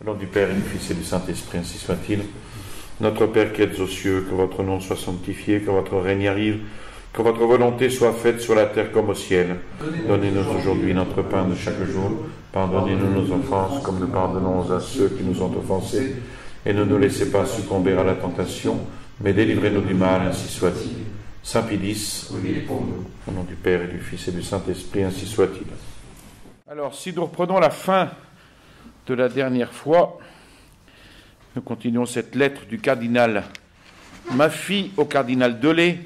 Au nom du Père et du Fils et du Saint-Esprit, ainsi soit-il. Notre Père qui êtes aux cieux, que votre nom soit sanctifié, que votre règne arrive, que votre volonté soit faite sur la terre comme au ciel. Donnez-nous aujourd'hui notre pain de chaque jour. Pardonnez-nous nos offenses, comme nous pardonnons à ceux qui nous ont offensés. Et ne nous laissez pas succomber à la tentation, mais délivrez-nous du mal, ainsi soit-il. Saint Pilice, au nom du Père et du Fils et du Saint-Esprit, ainsi soit-il. Alors, si nous reprenons la fin de la dernière fois, nous continuons cette lettre du cardinal Maffy au cardinal Delay.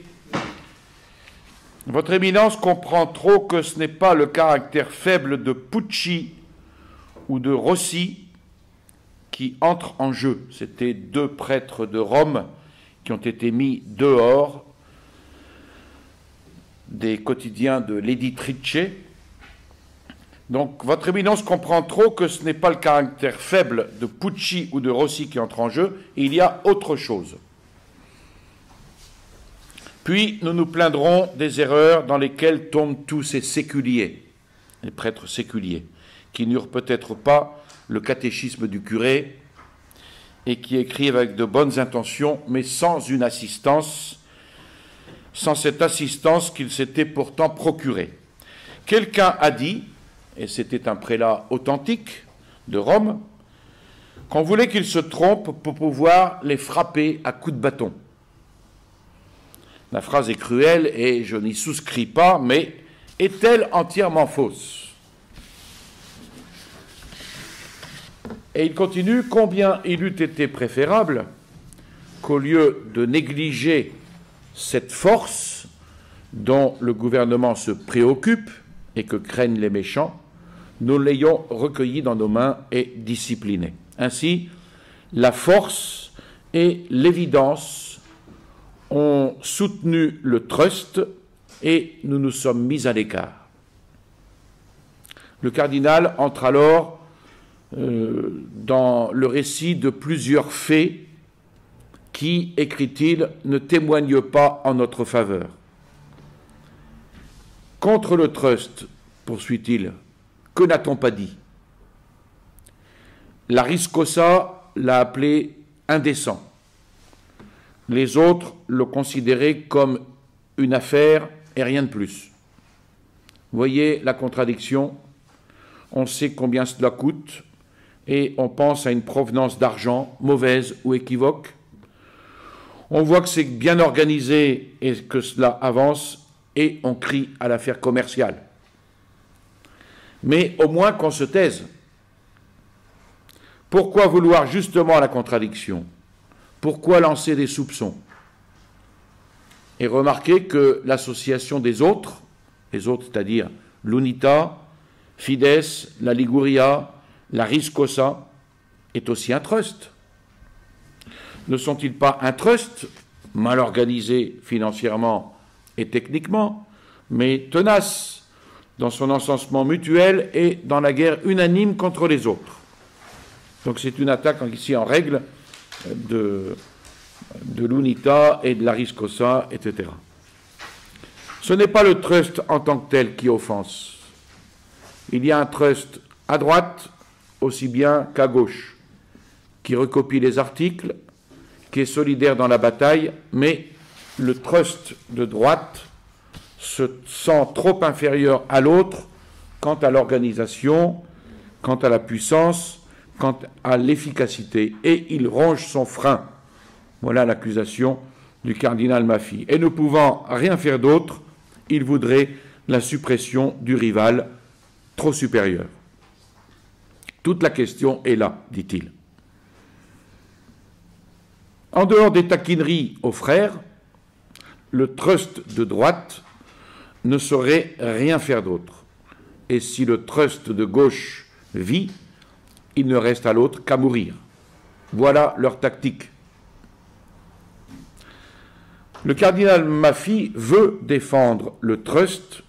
Votre Éminence comprend trop que ce n'est pas le caractère faible de Pucci ou de Rossi qui entre en jeu. C'étaient deux prêtres de Rome qui ont été mis dehors des quotidiens de l'Editrice. Donc, votre Éminence comprend trop que ce n'est pas le caractère faible de Pucci ou de Rossi qui entre en jeu, il y a autre chose. Puis, nous nous plaindrons des erreurs dans lesquelles tombent tous ces séculiers, les prêtres séculiers, qui n'eurent peut-être pas le catéchisme du curé et qui écrivent avec de bonnes intentions, mais sans une assistance, sans cette assistance qu'ils s'étaient pourtant procurée. Quelqu'un a dit, et c'était un prélat authentique de Rome, qu'on voulait qu'ils se trompent pour pouvoir les frapper à coups de bâton. La phrase est cruelle et je n'y souscris pas, mais est-elle entièrement fausse? Et il continue, combien il eût été préférable qu'au lieu de négliger cette force dont le gouvernement se préoccupe et que craignent les méchants, nous l'ayons recueilli dans nos mains et discipliné. Ainsi, la force et l'évidence ont soutenu le trust et nous nous sommes mis à l'écart. Le cardinal entre alors dans le récit de plusieurs faits qui, écrit-il, ne témoignent pas en notre faveur. Contre le trust, poursuit-il, que n'a-t-on pas dit? L'Ariscossa l'a appelé indécent. Les autres le considéraient comme une affaire et rien de plus. Voyez la contradiction. On sait combien cela coûte et on pense à une provenance d'argent mauvaise ou équivoque. On voit que c'est bien organisé et que cela avance et on crie à l'affaire commerciale. Mais au moins qu'on se taise. Pourquoi vouloir justement la contradiction? Pourquoi lancer des soupçons? Et remarquez que l'association des autres, les autres c'est-à-dire l'Unità, Fides, la Liguria, la Riscossa, est aussi un trust. Ne sont-ils pas un trust, mal organisé financièrement et techniquement, mais tenace dans son encensement mutuel et dans la guerre unanime contre les autres? Donc c'est une attaque ici en règle de l'Unità et de la Riscossa, etc. Ce n'est pas le trust en tant que tel qui offense. Il y a un trust à droite aussi bien qu'à gauche, qui recopie les articles, qui est solidaire dans la bataille, mais le trust de droite se sent trop inférieur à l'autre quant à l'organisation, quant à la puissance, quant à l'efficacité, et il ronge son frein. Voilà l'accusation du cardinal Maffy. Et ne pouvant rien faire d'autre, il voudrait la suppression du rival trop supérieur. Toute la question est là, dit-il. En dehors des taquineries aux frères, le trust de droite ne saurait rien faire d'autre. Et si le trust de gauche vit, il ne reste à l'autre qu'à mourir. Voilà leur tactique. Le cardinal Maffy veut défendre le trust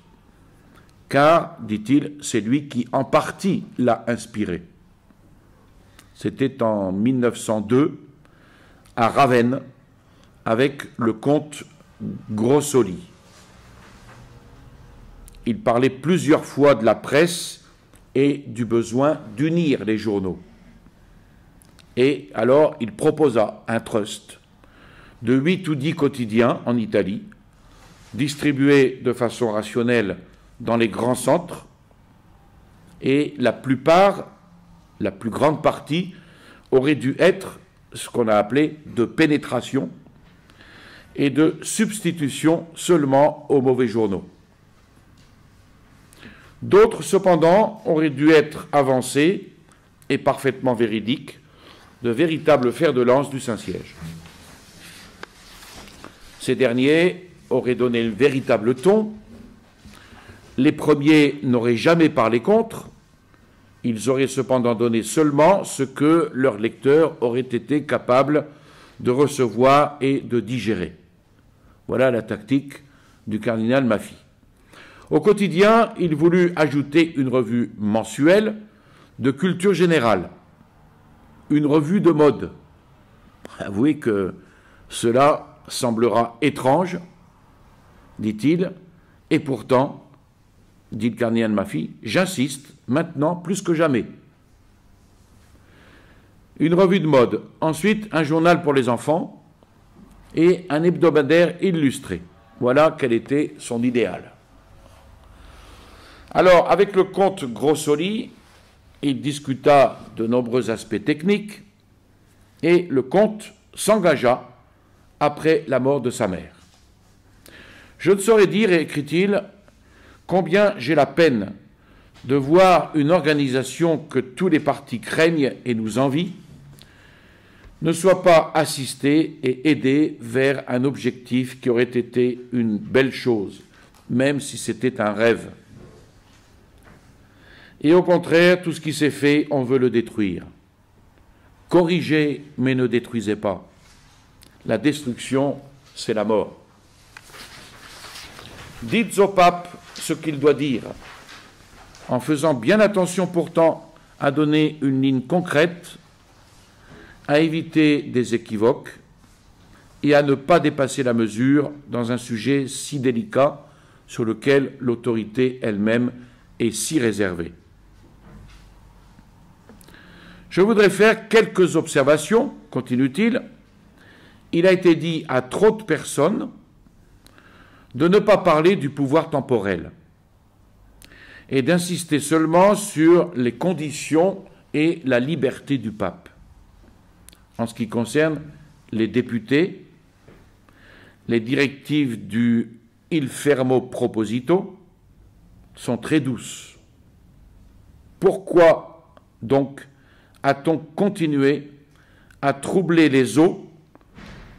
car, dit-il, c'est lui qui en partie l'a inspiré. C'était en 1902 à Ravenne avec le comte Grossoli. Il parlait plusieurs fois de la presse et du besoin d'unir les journaux. Et alors, il proposa un trust de 8 ou 10 quotidiens en Italie, distribués de façon rationnelle dans les grands centres, et la plupart, la plus grande partie, aurait dû être ce qu'on a appelé de pénétration et de substitution seulement aux mauvais journaux. D'autres, cependant, auraient dû être avancés et parfaitement véridiques, de véritables fers de lance du Saint-Siège. Ces derniers auraient donné le véritable ton. Les premiers n'auraient jamais parlé contre. Ils auraient cependant donné seulement ce que leurs lecteurs auraient été capables de recevoir et de digérer. Voilà la tactique du cardinal Maffy. Au quotidien, il voulut ajouter une revue mensuelle de culture générale, une revue de mode. Avouez que cela semblera étrange, dit-il, et pourtant, dit le cardinal Maffy, j'insiste, maintenant plus que jamais. Une revue de mode, ensuite un journal pour les enfants et un hebdomadaire illustré. Voilà quel était son idéal. Alors, avec le comte Grossoli, il discuta de nombreux aspects techniques et le comte s'engagea après la mort de sa mère. Je ne saurais dire, écrit-il, combien j'ai la peine de voir une organisation que tous les partis craignent et nous envient ne soit pas assistée et aidée vers un objectif qui aurait été une belle chose, même si c'était un rêve. Et au contraire, tout ce qui s'est fait, on veut le détruire. Corrigez, mais ne détruisez pas. La destruction, c'est la mort. Dites au pape ce qu'il doit dire, en faisant bien attention pourtant à donner une ligne concrète, à éviter des équivoques et à ne pas dépasser la mesure dans un sujet si délicat sur lequel l'autorité elle-même est si réservée. Je voudrais faire quelques observations, continue-t-il. Il a été dit à trop de personnes de ne pas parler du pouvoir temporel et d'insister seulement sur les conditions et la liberté du pape. En ce qui concerne les députés, les directives du Il fermo proposito sont très douces. Pourquoi donc a-t-on continué à troubler les eaux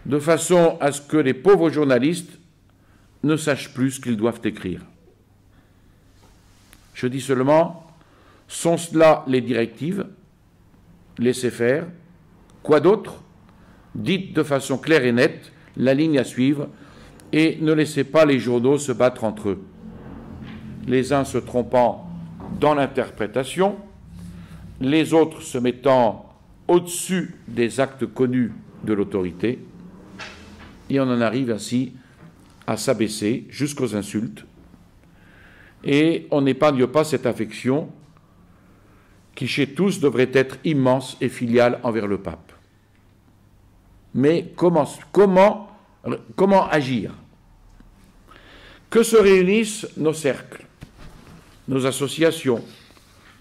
de façon à ce que les pauvres journalistes ne sachent plus ce qu'ils doivent écrire? Je dis seulement, sont cela les directives? Laissez faire. Quoi d'autre? Dites de façon claire et nette la ligne à suivre et ne laissez pas les journaux se battre entre eux, les uns se trompant dans l'interprétation, les autres se mettant au-dessus des actes connus de l'autorité, et on en arrive ainsi à s'abaisser jusqu'aux insultes, et on n'épargne pas cette affection qui chez tous devrait être immense et filiale envers le pape. Mais comment agir? Que se réunissent nos cercles, nos associations,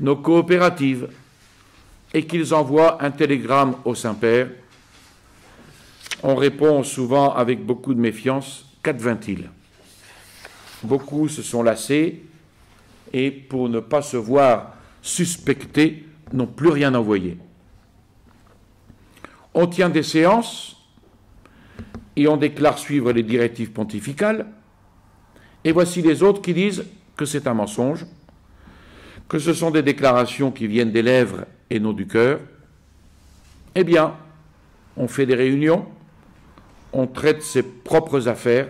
nos coopératives, et qu'ils envoient un télégramme au Saint-Père. On répond souvent avec beaucoup de méfiance, qu'advint-il? Beaucoup se sont lassés et pour ne pas se voir suspectés, n'ont plus rien envoyé. On tient des séances et on déclare suivre les directives pontificales, et voici les autres qui disent que c'est un mensonge, que ce sont des déclarations qui viennent des lèvres et non du cœur. Eh bien, on fait des réunions, on traite ses propres affaires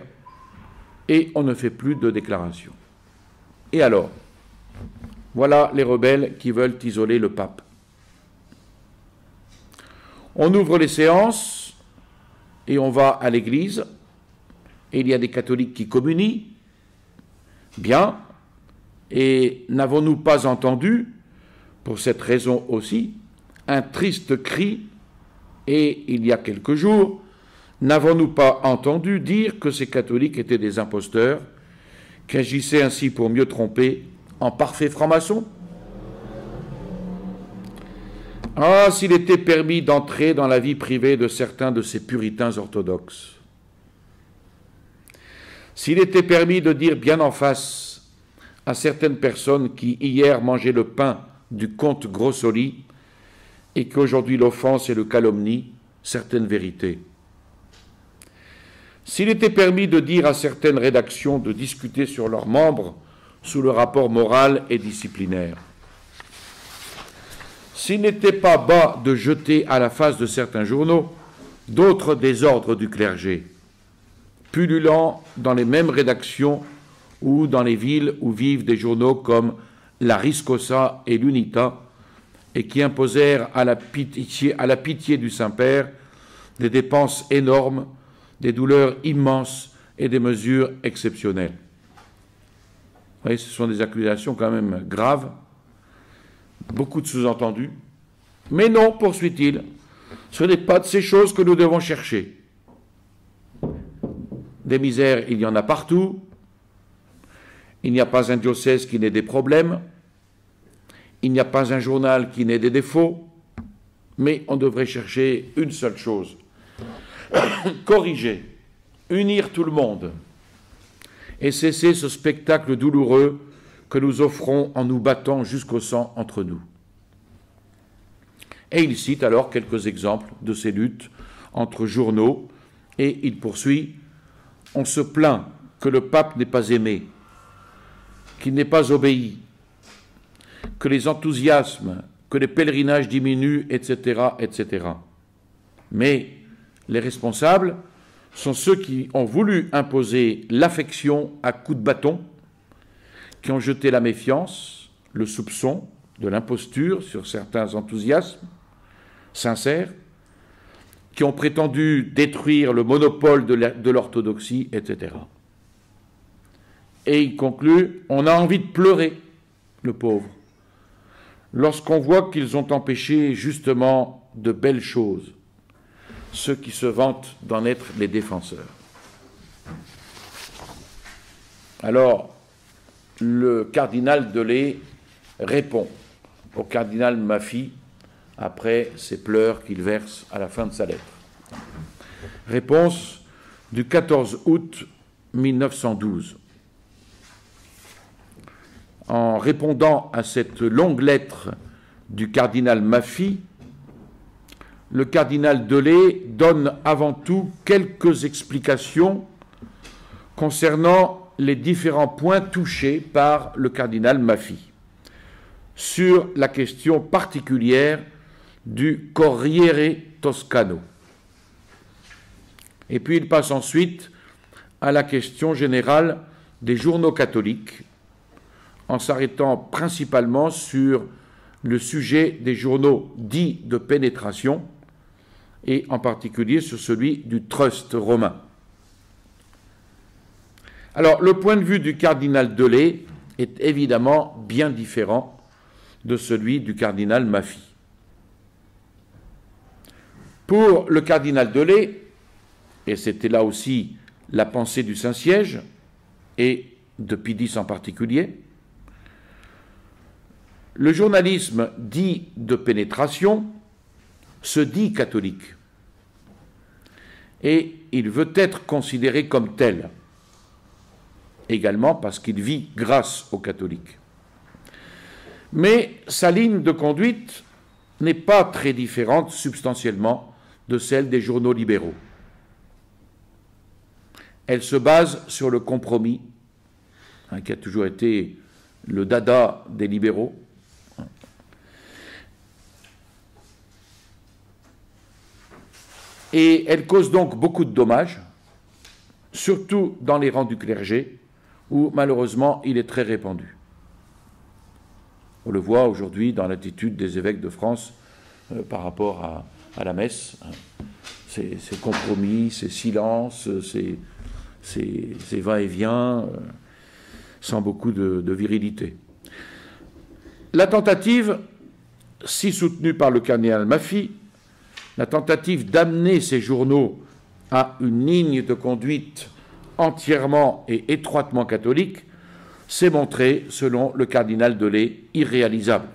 et on ne fait plus de déclarations. Et alors, voilà les rebelles qui veulent isoler le pape. On ouvre les séances et on va à l'église, et il y a des catholiques qui communient. Bien, et n'avons-nous pas entendu, pour cette raison aussi, un triste cri Et il y a quelques jours, n'avons-nous pas entendu dire que ces catholiques étaient des imposteurs, qui agissaient ainsi pour mieux tromper en parfaits francs-maçons? Ah, s'il était permis d'entrer dans la vie privée de certains de ces puritains orthodoxes, s'il était permis de dire bien en face à certaines personnes qui hier mangeaient le pain du comte Grossoli et qu'aujourd'hui l'offense et le calomnie certaines vérités, s'il était permis de dire à certaines rédactions de discuter sur leurs membres sous le rapport moral et disciplinaire, s'il n'était pas bas de jeter à la face de certains journaux d'autres désordres du clergé, pullulant dans les mêmes rédactions ou dans les villes où vivent des journaux comme la Riscosa et l'Unita, et qui imposèrent à la pitié du Saint-Père des dépenses énormes, des douleurs immenses et des mesures exceptionnelles. Vous voyez, ce sont des accusations quand même graves, beaucoup de sous-entendus. Mais non, poursuit-il, ce n'est pas de ces choses que nous devons chercher. Des misères, il y en a partout. Il n'y a pas un diocèse qui n'ait des problèmes. Il n'y a pas un journal qui n'ait des défauts. Mais on devrait chercher une seule chose. Corriger, unir tout le monde et cesser ce spectacle douloureux que nous offrons en nous battant jusqu'au sang entre nous. Et il cite alors quelques exemples de ces luttes entre journaux et il poursuit: on se plaint que le pape n'ait pas aimé, qu'il n'ait pas obéi, que les enthousiasmes, que les pèlerinages diminuent, etc., etc. Mais les responsables sont ceux qui ont voulu imposer l'affection à coups de bâton, qui ont jeté la méfiance, le soupçon de l'imposture sur certains enthousiasmes sincères, qui ont prétendu détruire le monopole de l'orthodoxie, etc. Et il conclut: on a envie de pleurer, le pauvre, lorsqu'on voit qu'ils ont empêché justement de belles choses, ceux qui se vantent d'en être les défenseurs. Alors, le cardinal Delay répond au cardinal Maffy après ces pleurs qu'il verse à la fin de sa lettre. Réponse du 14 août 1912. En répondant à cette longue lettre du cardinal Maffy, le cardinal Delay donne avant tout quelques explications concernant les différents points touchés par le cardinal Maffy sur la question particulière du Corriere Toscano. Et puis il passe ensuite à la question générale des journaux catholiques, en s'arrêtant principalement sur le sujet des journaux dits de pénétration, et en particulier sur celui du Trust romain. Alors, le point de vue du cardinal Delay est évidemment bien différent de celui du cardinal Maffy. Pour le cardinal Delay, et c'était là aussi la pensée du Saint-Siège, et de Pie X en particulier, le journalisme dit de pénétration se dit catholique, et il veut être considéré comme tel, également parce qu'il vit grâce aux catholiques. Mais sa ligne de conduite n'est pas très différente substantiellement de celle des journaux libéraux. Elle se base sur le compromis, qui a toujours été le dada des libéraux, et elle cause donc beaucoup de dommages, surtout dans les rangs du clergé, où malheureusement il est très répandu. On le voit aujourd'hui dans l'attitude des évêques de France par rapport à la messe, ces compromis, ces silences, ces va-et-vient, sans beaucoup de virilité. La tentative, si soutenue par le cardinal Maffy, la tentative d'amener ces journaux à une ligne de conduite entièrement et étroitement catholique s'est montrée, selon le cardinal Delay, irréalisable.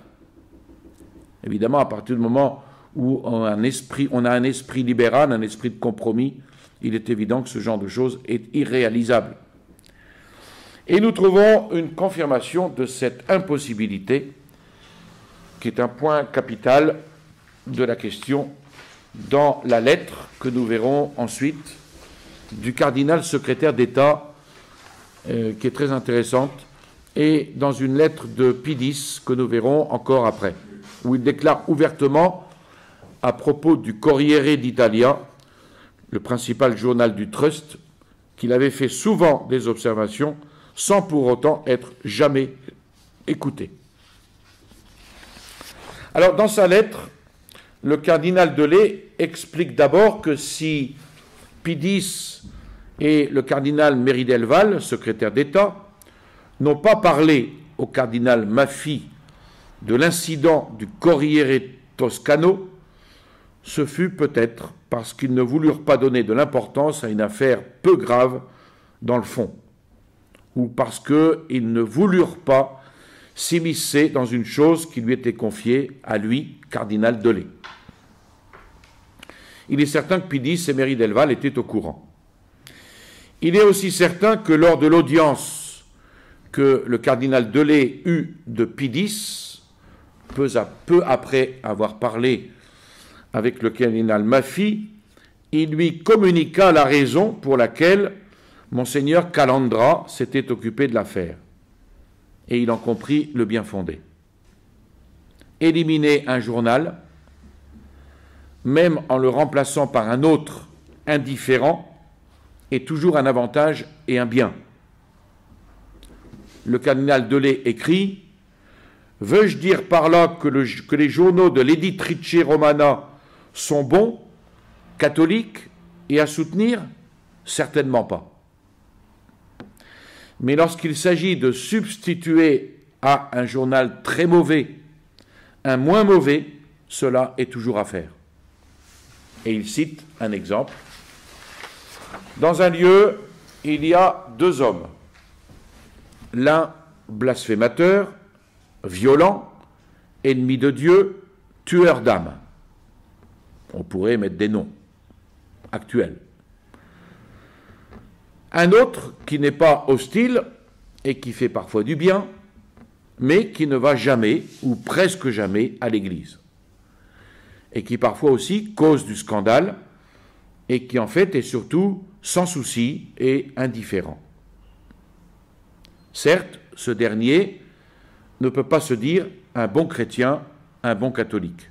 Évidemment, à partir du moment où on a un esprit libéral, un esprit de compromis, il est évident que ce genre de choses est irréalisable. Et nous trouvons une confirmation de cette impossibilité, qui est un point capital de la question, dans la lettre que nous verrons ensuite du cardinal secrétaire d'État, qui est très intéressante, et dans une lettre de Pie X que nous verrons encore après, où il déclare ouvertement à propos du Corriere d'Italia, le principal journal du Trust, qu'il avait fait souvent des observations sans pour autant être jamais écouté. Alors, dans sa lettre, le cardinal Delay explique d'abord que si Pie X et le cardinal Meri-del-Val, secrétaire d'État, n'ont pas parlé au cardinal Maffei de l'incident du Corriere Toscano, ce fut peut-être parce qu'ils ne voulurent pas donner de l'importance à une affaire peu grave dans le fond, ou parce qu'ils ne voulurent pas s'immiscer dans une chose qui lui était confiée à lui, cardinal Delay. Il est certain que Pie X et Meri-del-Val étaient au courant. Il est aussi certain que lors de l'audience que le cardinal Delay eut de Pie X, peu après avoir parlé avec le cardinal Maffei, il lui communiqua la raison pour laquelle Monseigneur Calandra s'était occupé de l'affaire. Et il en comprit le bien fondé. Éliminer un journal, même en le remplaçant par un autre indifférent, est toujours un avantage et un bien. Le cardinal Delay écrit « Veux-je dire par là que les journaux de l'Editrice Romana sont bons, catholiques et à soutenir? Certainement pas. Mais lorsqu'il s'agit de substituer à un journal très mauvais un moins mauvais, cela est toujours à faire. » Et il cite un exemple. Dans un lieu, il y a deux hommes. L'un blasphémateur, violent, ennemi de Dieu, tueur d'âmes. On pourrait mettre des noms actuels. Un autre qui n'est pas hostile et qui fait parfois du bien, mais qui ne va jamais, ou presque jamais, à l'église. Et qui parfois aussi cause du scandale, et qui en fait est surtout sans souci et indifférent. Certes, ce dernier ne peut pas se dire un bon chrétien, un bon catholique.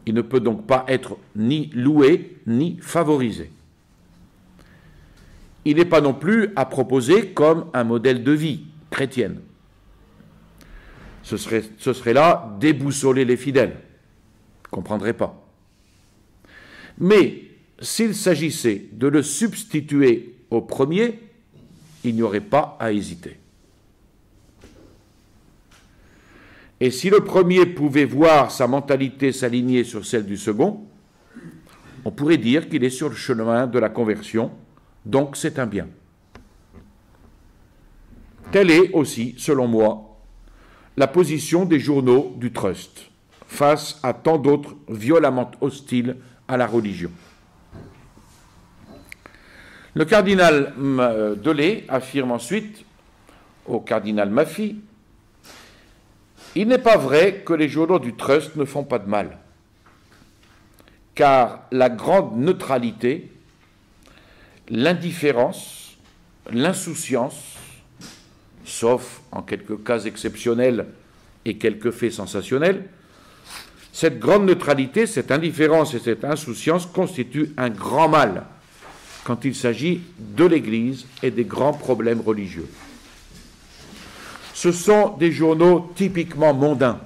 Il ne peut donc pas être ni loué, ni favorisé. Il n'est pas non plus à proposer comme un modèle de vie chrétienne. Ce serait là déboussoler les fidèles. Je ne comprendrais pas. Mais s'il s'agissait de le substituer au premier, il n'y aurait pas à hésiter. Et si le premier pouvait voir sa mentalité s'aligner sur celle du second, on pourrait dire qu'il est sur le chemin de la conversion, donc c'est un bien. Telle est aussi, selon moi, la position des journaux du Trust face à tant d'autres violemment hostiles à la religion. Le cardinal Delay affirme ensuite au cardinal Maffei « Il n'est pas vrai que les journaux du Trust ne font pas de mal, car la grande neutralité, l'indifférence, l'insouciance, sauf en quelques cas exceptionnels et quelques faits sensationnels, cette grande neutralité, cette indifférence et cette insouciance constituent un grand mal quand il s'agit de l'Église et des grands problèmes religieux. Ce sont des journaux typiquement mondains,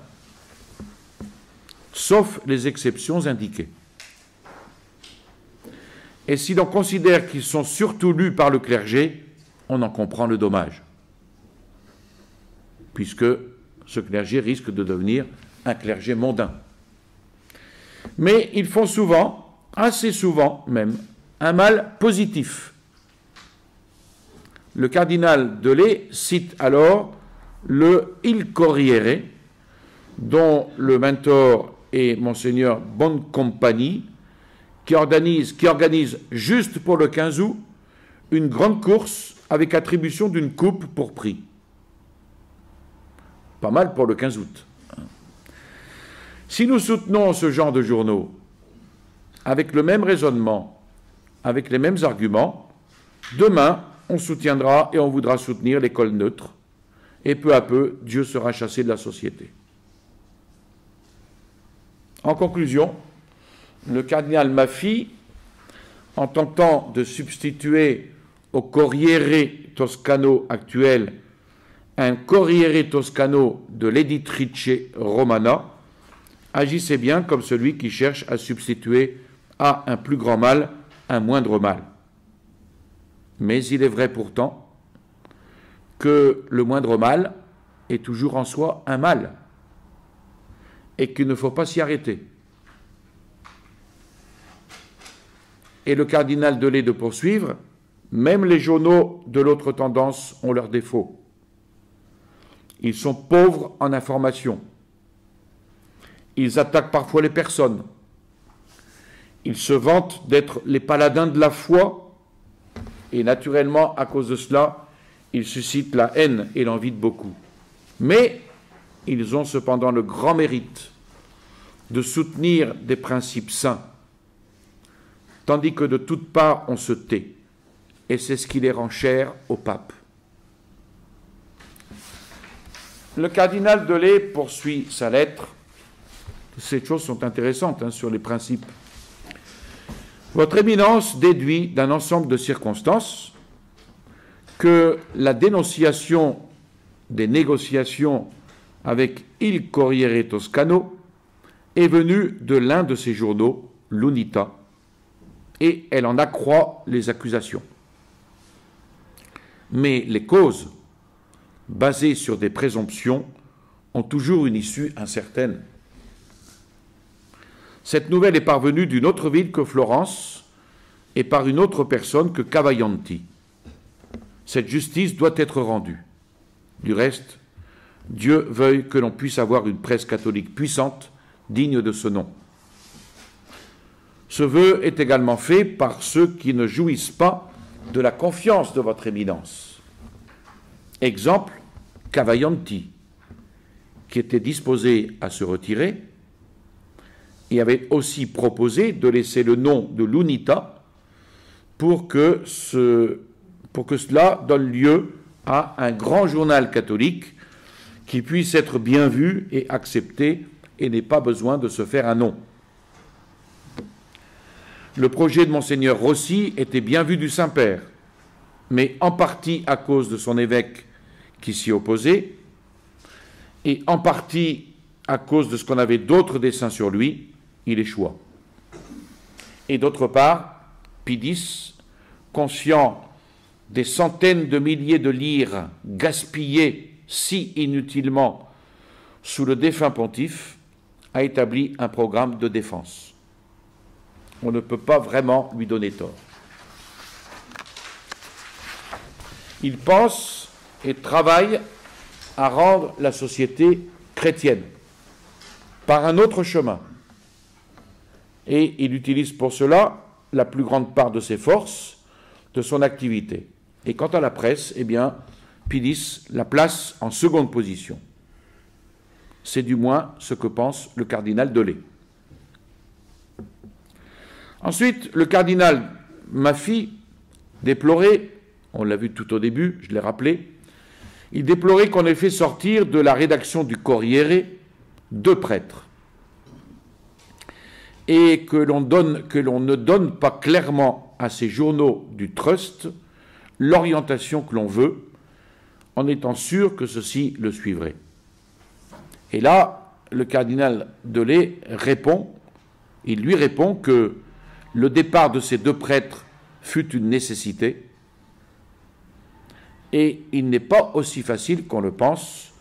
sauf les exceptions indiquées. Et si l'on considère qu'ils sont surtout lus par le clergé, on en comprend le dommage, puisque ce clergé risque de devenir un clergé mondain. Mais ils font souvent, assez souvent même, un mal positif. Le cardinal Delay cite alors le Il Corriere, dont le mentor est Monseigneur Boncompagni, qui organise juste pour le 15 août une grande course avec attribution d'une coupe pour prix. Pas mal pour le 15 août. Si nous soutenons ce genre de journaux avec le même raisonnement, avec les mêmes arguments, demain, on soutiendra et on voudra soutenir l'école neutre, et peu à peu, Dieu sera chassé de la société. En conclusion, le cardinal Maffei, en tentant de substituer au Corriere Toscano actuel un Corriere Toscano de l'Editrice Romana, agissait bien comme celui qui cherche à substituer à un plus grand mal un moindre mal. Mais il est vrai pourtant que le moindre mal est toujours en soi un mal et qu'il ne faut pas s'y arrêter. Et le cardinal Delay de poursuivre, même les journaux de l'autre tendance ont leurs défauts. Ils sont pauvres en information. Ils attaquent parfois les personnes. Ils se vantent d'être les paladins de la foi. Et naturellement, à cause de cela, ils suscitent la haine et l'envie de beaucoup. Mais ils ont cependant le grand mérite de soutenir des principes saints, tandis que de toutes parts on se tait. Et c'est ce qui les rend chers au pape. Le cardinal Delay poursuit sa lettre. Ces choses sont intéressantes sur les principes. Votre Éminence déduit d'un ensemble de circonstances que la dénonciation des négociations avec Il Corriere Toscano est venue de l'un de ses journaux, l'Unità, et elle en accroît les accusations. Mais les causes, basées sur des présomptions, ont toujours une issue incertaine. Cette nouvelle est parvenue d'une autre ville que Florence et par une autre personne que Cavaglianti. Cette justice doit être rendue. Du reste, Dieu veuille que l'on puisse avoir une presse catholique puissante, digne de ce nom. Ce vœu est également fait par ceux qui ne jouissent pas de la confiance de votre Éminence. Exemple, Cavaglianti, qui était disposé à se retirer et avait aussi proposé de laisser le nom de l'Unità pour que cela donne lieu à un grand journal catholique qui puisse être bien vu et accepté et n'ait pas besoin de se faire un nom. Le projet de Monseigneur Rossi était bien vu du Saint-Père, mais en partie à cause de son évêque qui s'y opposait, et en partie à cause de ce qu'on avait d'autres desseins sur lui, il échoua. Et d'autre part, Pie X, conscient des centaines de milliers de lires gaspillées si inutilement sous le défunt pontife, a établi un programme de défense. On ne peut pas vraiment lui donner tort. Il pense et travaille à rendre la société chrétienne par un autre chemin. Et il utilise pour cela la plus grande part de ses forces, de son activité. Et quant à la presse, eh bien, Pie X la place en seconde position. C'est du moins ce que pense le cardinal Delay. Ensuite, le cardinal Maffei déplorait, on l'a vu tout au début, je l'ai rappelé, il déplorait qu'on ait fait sortir de la rédaction du Corriere 2 prêtres et que l'on ne donne pas clairement à ces journaux du Trust l'orientation que l'on veut, en étant sûr que ceux-ci le suivraient. Et là, le cardinal Delay lui répond que le départ de ces 2 prêtres fut une nécessité, et il n'est pas aussi facile qu'on le pense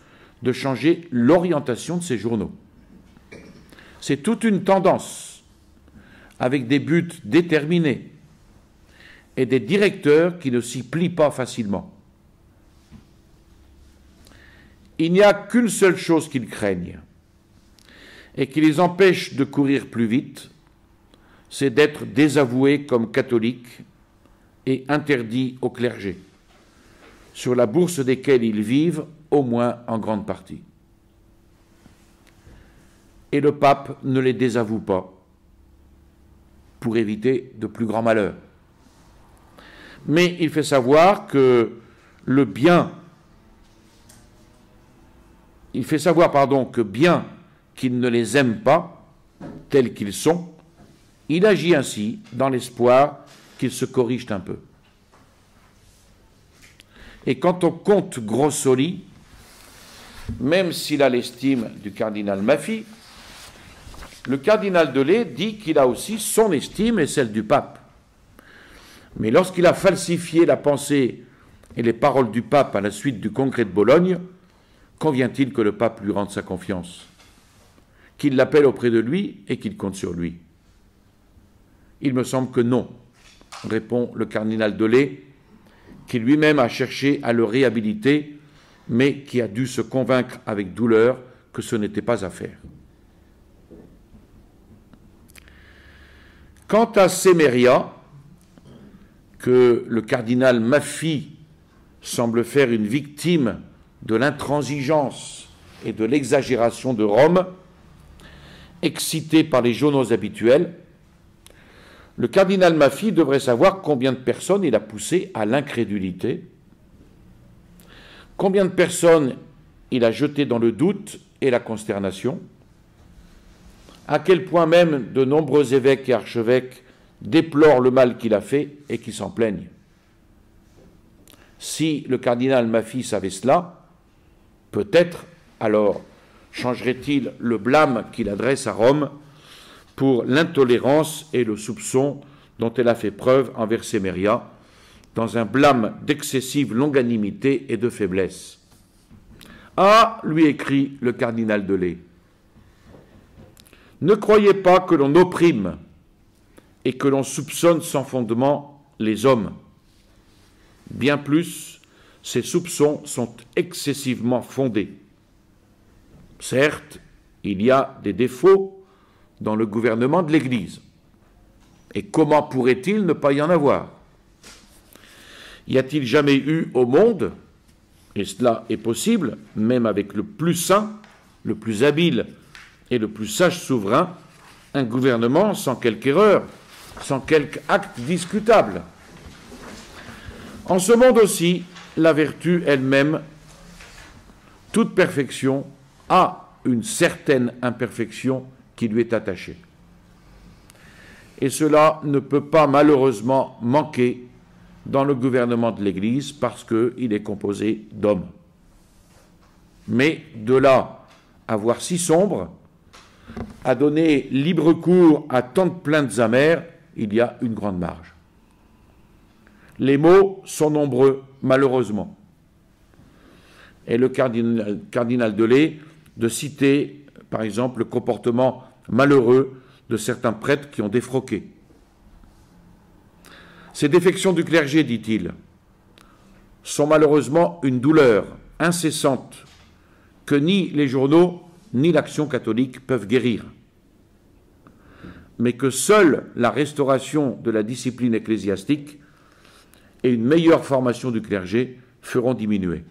de changer l'orientation de ces journaux. C'est toute une tendance avec des buts déterminés et des directeurs qui ne s'y plient pas facilement. Il n'y a qu'une seule chose qu'ils craignent et qui les empêche de courir plus vite, c'est d'être désavoués comme catholiques et interdits au clergé, sur la bourse desquels ils vivent, au moins en grande partie. Et le pape ne les désavoue pas, pour éviter de plus grands malheurs. Mais il fait savoir que le bien, que bien qu'il ne les aime pas tels qu'ils sont, il agit ainsi dans l'espoir qu'ils se corrigent un peu. Et quand on compte Grossoli, même s'il a l'estime du cardinal Maffy, le cardinal Delay dit qu'il a aussi son estime et celle du pape. Mais lorsqu'il a falsifié la pensée et les paroles du pape à la suite du congrès de Bologne, convient-il que le pape lui rende sa confiance, qu'il l'appelle auprès de lui et qu'il compte sur lui? Il me semble que non, répond le cardinal Delay, qui lui-même a cherché à le réhabiliter, mais qui a dû se convaincre avec douleur que ce n'était pas à faire. Quant à Séméria, que le cardinal Maffy semble faire une victime de l'intransigeance et de l'exagération de Rome, excité par les journaux habituels, le cardinal Maffy devrait savoir combien de personnes il a poussé à l'incrédulité, combien de personnes il a jeté dans le doute et la consternation, à quel point même de nombreux évêques et archevêques déplorent le mal qu'il a fait et qui s'en plaignent. Si le cardinal Maffy savait cela, peut-être alors changerait-il le blâme qu'il adresse à Rome pour l'intolérance et le soupçon dont elle a fait preuve envers Séméria, dans un blâme d'excessive longanimité et de faiblesse. Ah, lui écrit le cardinal Delay, ne croyez pas que l'on opprime et que l'on soupçonne sans fondement les hommes. Bien plus, ces soupçons sont excessivement fondés. Certes, il y a des défauts dans le gouvernement de l'Église. Et comment pourrait-il ne pas y en avoir? Y a-t-il jamais eu au monde, et cela est possible, même avec le plus saint, le plus habile et le plus sage souverain, un gouvernement sans quelque erreur, sans quelque acte discutable? En ce monde aussi, la vertu elle-même, toute perfection, a une certaine imperfection qui lui est attachée. Et cela ne peut pas malheureusement manquer dans le gouvernement de l'Église parce qu'il est composé d'hommes. Mais de là à voir si sombre, à donner libre cours à tant de plaintes amères, il y a une grande marge. Les maux sont nombreux, malheureusement. Et le cardinal Delay de citer, par exemple, le comportement malheureux de certains prêtres qui ont défroqué. Ces défections du clergé, dit-il, sont malheureusement une douleur incessante que ni les journaux ni l'Action catholique peuvent guérir, mais que seule la restauration de la discipline ecclésiastique et une meilleure formation du clergé feront diminuer.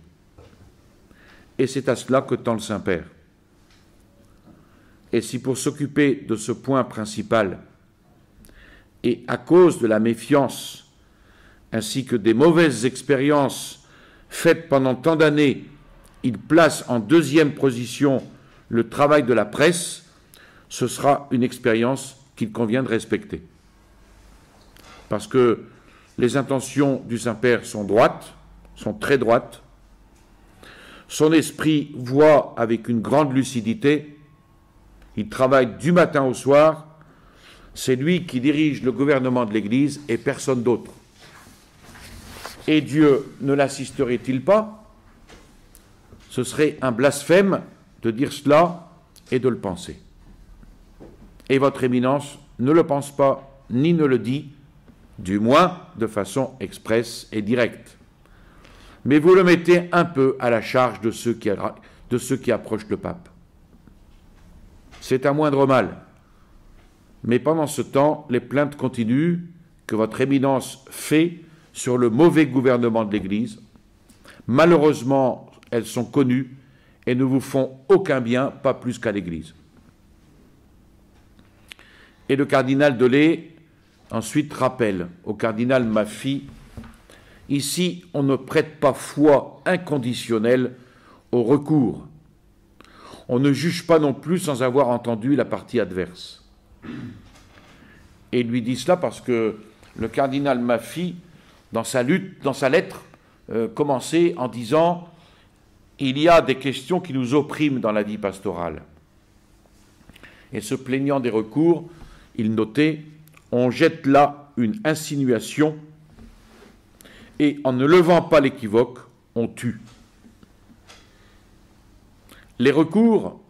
Et c'est à cela que tend le Saint-Père. Et si pour s'occuper de ce point principal, et à cause de la méfiance, ainsi que des mauvaises expériences faites pendant tant d'années, il place en deuxième position le travail de la presse, ce sera une expérience qu'il convient de respecter. Parce que les intentions du Saint-Père sont droites, sont très droites. Son esprit voit avec une grande lucidité. Il travaille du matin au soir. C'est lui qui dirige le gouvernement de l'Église et personne d'autre. Et Dieu ne l'assisterait-il pas? Ce serait un blasphème de dire cela et de le penser. Et votre éminence ne le pense pas, ni ne le dit, du moins de façon expresse et directe. Mais vous le mettez un peu à la charge de ceux qui approchent le pape. C'est un moindre mal. Mais pendant ce temps, les plaintes continuent que votre éminence fait sur le mauvais gouvernement de l'Église. Malheureusement, elles sont connues et ne vous font aucun bien, pas plus qu'à l'Église. Et le cardinal Delay ensuite rappelle au cardinal Maffy: ici, on ne prête pas foi inconditionnelle au recours. On ne juge pas non plus sans avoir entendu la partie adverse. Et il lui dit cela parce que le cardinal Maffy, dans sa lettre, commençait en disant: il y a des questions qui nous oppriment dans la vie pastorale. Et se plaignant des recours, il notait: on jette là une insinuation et en ne levant pas l'équivoque, on tue. Les recours,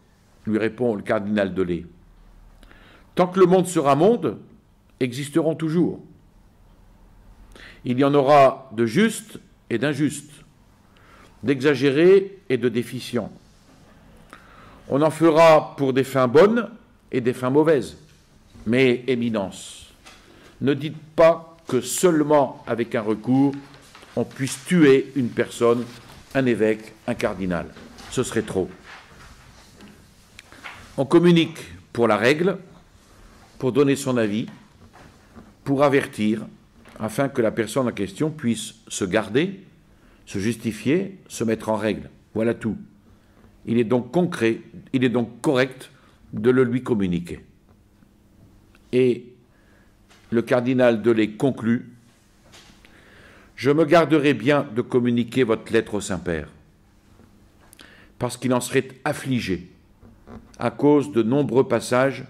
lui répond le cardinal Delay, tant que le monde sera monde, existeront toujours. Il y en aura de justes et d'injustes, d'exagérés et de déficients. On en fera pour des fins bonnes et des fins mauvaises. Mais, Éminence, ne dites pas que seulement avec un recours, on puisse tuer une personne, un évêque, un cardinal. Ce serait trop. On communique pour la règle, pour donner son avis, pour avertir, afin que la personne en question puisse se garder, se justifier, se mettre en règle. Voilà tout. Il est donc concret, il est donc correct de le lui communiquer. Et le cardinal Delay conclut: je me garderai bien de communiquer votre lettre au Saint-Père, parce qu'il en serait affligé à cause de nombreux passages,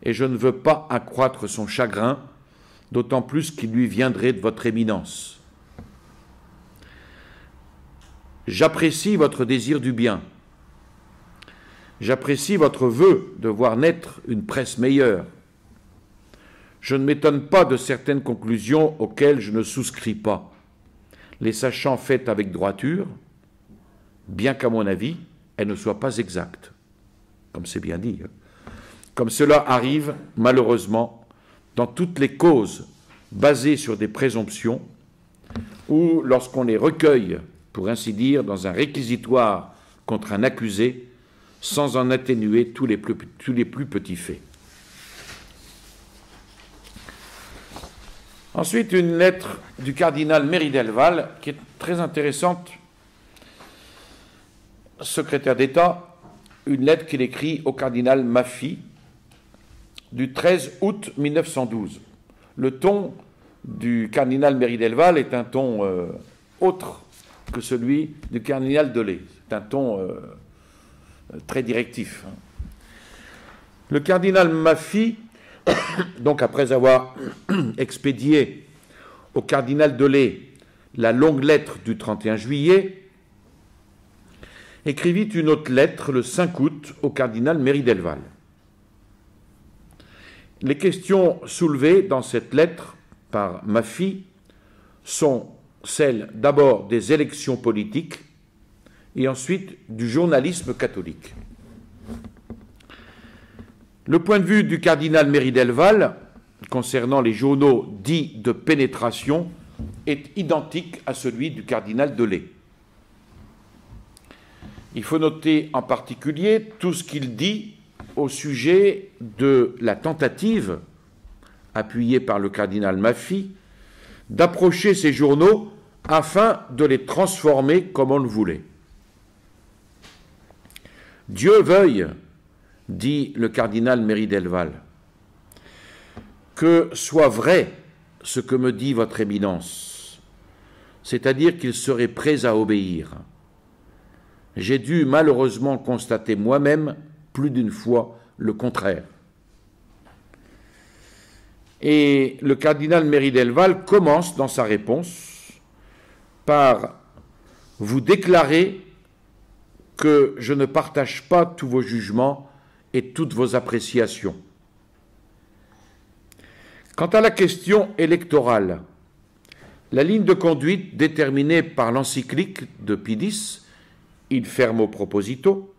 et je ne veux pas accroître son chagrin, d'autant plus qu'il lui viendrait de votre éminence. J'apprécie votre désir du bien. J'apprécie votre vœu de voir naître une presse meilleure. Je ne m'étonne pas de certaines conclusions auxquelles je ne souscris pas, les sachant faites avec droiture, bien qu'à mon avis, elles ne soient pas exactes, comme c'est bien dit. Comme cela arrive, malheureusement, dans toutes les causes basées sur des présomptions, ou lorsqu'on les recueille, pour ainsi dire, dans un réquisitoire contre un accusé, sans en atténuer tous les plus petits faits. Ensuite, une lettre du cardinal Méry Delval, qui est très intéressante, secrétaire d'État, une lettre qu'il écrit au cardinal Maffy, du 13 août 1912. Le ton du cardinal Méry Delval est un ton autre que celui du cardinal Delay. C'est un ton très directif. Le cardinal Maffy, donc après avoir expédié au cardinal Delay la longue lettre du 31 juillet, écrivit une autre lettre le 5 août au cardinal Méry Delval. Les questions soulevées dans cette lettre par Maffy sont celles d'abord des élections politiques et ensuite du journalisme catholique. Le point de vue du cardinal Méry Delval concernant les journaux dits de pénétration est identique à celui du cardinal Delay. Il faut noter en particulier tout ce qu'il dit au sujet de la tentative, appuyée par le cardinal Maffy, d'approcher ces journaux afin de les transformer comme on le voulait. Dieu veuille, dit le cardinal Méry Delval, que soit vrai ce que me dit votre éminence, c'est-à-dire qu'il serait prêt à obéir. J'ai dû malheureusement constater moi-même plus d'une fois le contraire. Et le cardinal Méry Delval commence dans sa réponse par vous déclarer que je ne partage pas tous vos jugements et toutes vos appréciations. Quant à la question électorale, la ligne de conduite déterminée par l'encyclique de Pie X, Il fermo proposito,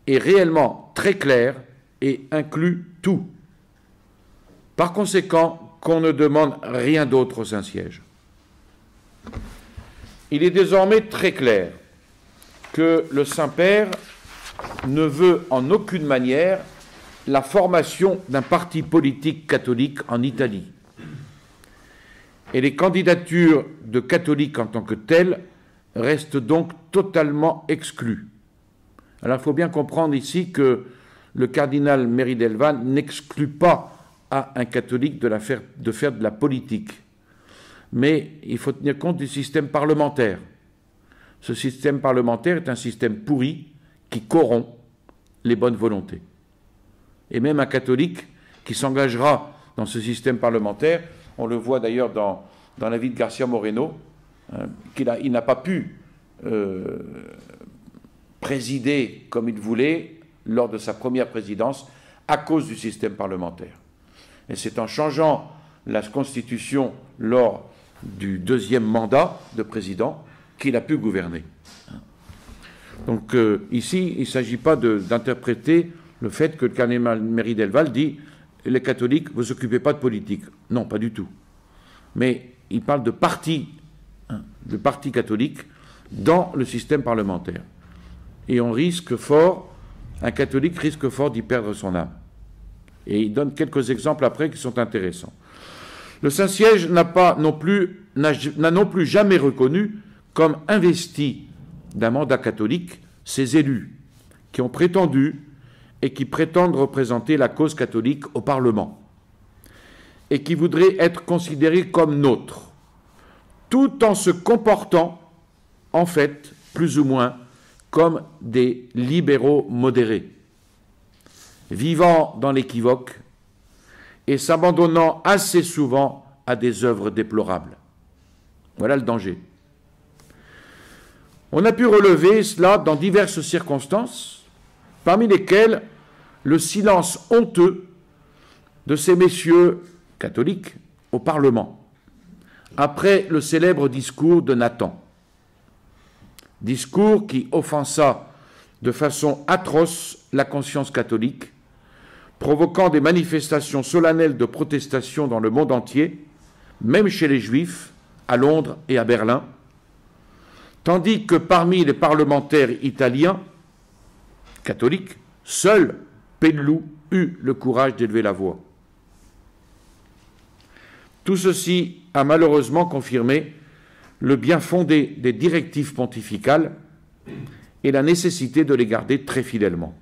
est réellement très claire et inclut tout. Par conséquent, qu'on ne demande rien d'autre au Saint-Siège. Il est désormais très clair que le Saint-Père ne veut en aucune manière la formation d'un parti politique catholique en Italie. Et les candidatures de catholiques en tant que telles restent donc totalement exclues. Alors il faut bien comprendre ici que le cardinal Meridelval n'exclut pas à un catholique de faire de la politique. Mais il faut tenir compte du système parlementaire. Ce système parlementaire est un système pourri qui corrompt les bonnes volontés. Et même un catholique qui s'engagera dans ce système parlementaire, on le voit d'ailleurs dans la vie de Garcia Moreno, il n'a pas pu présider comme il voulait lors de sa première présidence à cause du système parlementaire. Et c'est en changeant la Constitution lors du deuxième mandat de président qu'il a pu gouverner. Donc ici, il ne s'agit pas d'interpréter le fait que le cardinal Meridelval dit « les catholiques, vous ne vous occupez pas de politique ». Non, pas du tout. Mais il parle de parti catholique dans le système parlementaire. Et un catholique risque fort d'y perdre son âme. Et il donne quelques exemples après qui sont intéressants. Le Saint-Siège n'a non plus jamais reconnu comme investi d'un mandat catholique ses élus qui ont prétendu et qui prétendent représenter la cause catholique au Parlement et qui voudraient être considérés comme neutres, tout en se comportant, en fait, plus ou moins, comme des libéraux modérés, vivant dans l'équivoque et s'abandonnant assez souvent à des œuvres déplorables. Voilà le danger. On a pu relever cela dans diverses circonstances, parmi lesquelles le silence honteux de ces messieurs catholiques au Parlement, après le célèbre discours de Nathan. Discours qui offensa de façon atroce la conscience catholique, provoquant des manifestations solennelles de protestation dans le monde entier, même chez les Juifs, à Londres et à Berlin, tandis que parmi les parlementaires italiens catholiques, seul Pelloux eut le courage d'élever la voix. Tout ceci a malheureusement confirmé le bien fondé des directives pontificales et la nécessité de les garder très fidèlement.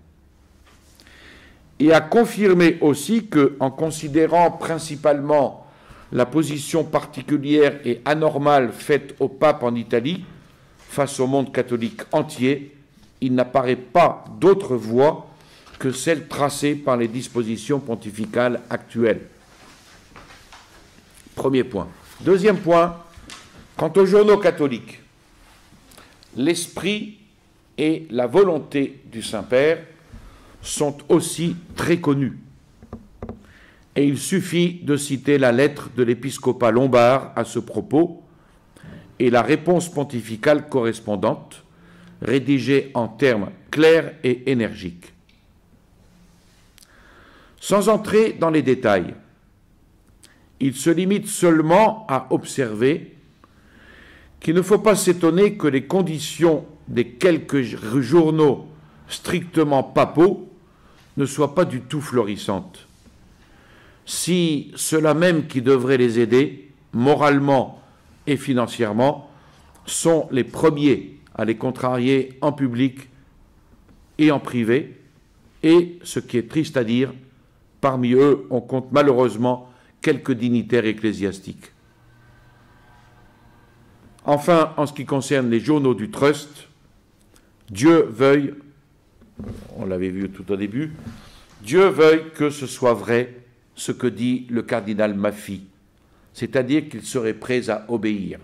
Et a confirmé aussi que, en considérant principalement la position particulière et anormale faite au pape en Italie face au monde catholique entier, il n'apparaît pas d'autre voie que celle tracée par les dispositions pontificales actuelles. Premier point. Deuxième point, quant aux journaux catholiques, l'esprit et la volonté du Saint-Père sont aussi très connus. Et il suffit de citer la lettre de l'épiscopat lombard à ce propos et la réponse pontificale correspondante, rédigée en termes clairs et énergiques. Sans entrer dans les détails, il se limite seulement à observer qu'il ne faut pas s'étonner que les conditions des quelques journaux strictement papaux ne soient pas du tout florissantes. Si ceux-là même qui devraient les aider, moralement et financièrement, sont les premiers à les contrarier en public et en privé, et, ce qui est triste à dire, parmi eux, on compte malheureusement quelques dignitaires ecclésiastiques. Enfin, en ce qui concerne les journaux du Trust, Dieu veuille, on l'avait vu tout au début, Dieu veuille que ce soit vrai ce que dit le cardinal Maffy, c'est-à-dire qu'il serait prêt à obéir.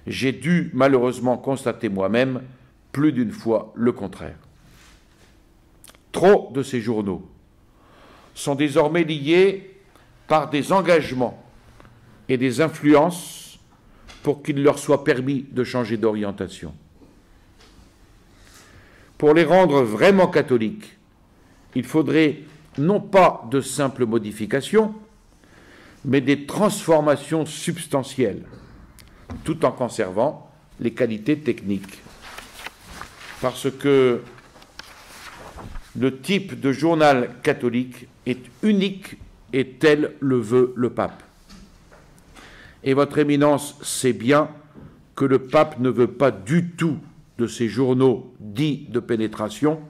J'ai dû malheureusement constater moi-même plus d'une fois le contraire. Trop de ces journaux sont désormais liés par des engagements et des influences pour qu'il leur soit permis de changer d'orientation. Pour les rendre vraiment catholiques, il faudrait non pas de simples modifications, mais des transformations substantielles, tout en conservant les qualités techniques. Parce que le type de journal catholique est unique et tel le veut le pape. Et votre éminence sait bien que le pape ne veut pas du tout de ces journaux dits de pénétration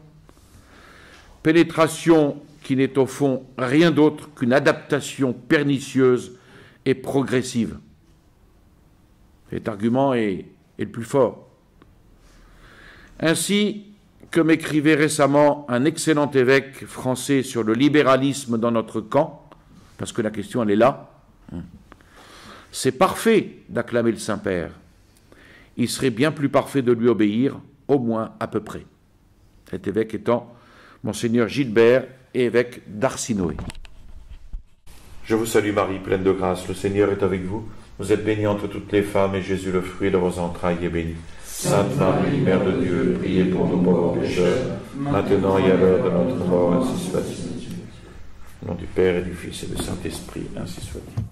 qui n'est au fond rien d'autre qu'une adaptation pernicieuse et progressive. Cet argument est le plus fort. Ainsi que m'écrivait récemment un excellent évêque français sur le libéralisme dans notre camp, parce que la question elle est là, c'est parfait d'acclamer le Saint-Père. Il serait bien plus parfait de lui obéir, au moins à peu près. Cet évêque étant Monseigneur Gilbert, évêque d'Arsinoé. Je vous salue Marie, pleine de grâce, le Seigneur est avec vous. Vous êtes bénie entre toutes les femmes, et Jésus, le fruit de vos entrailles, est béni. Sainte Marie, Mère de Dieu, priez pour nous pauvres pécheurs, maintenant et à l'heure de notre mort, ainsi soit-il. Au nom du Père et du Fils et du Saint-Esprit, ainsi soit-il.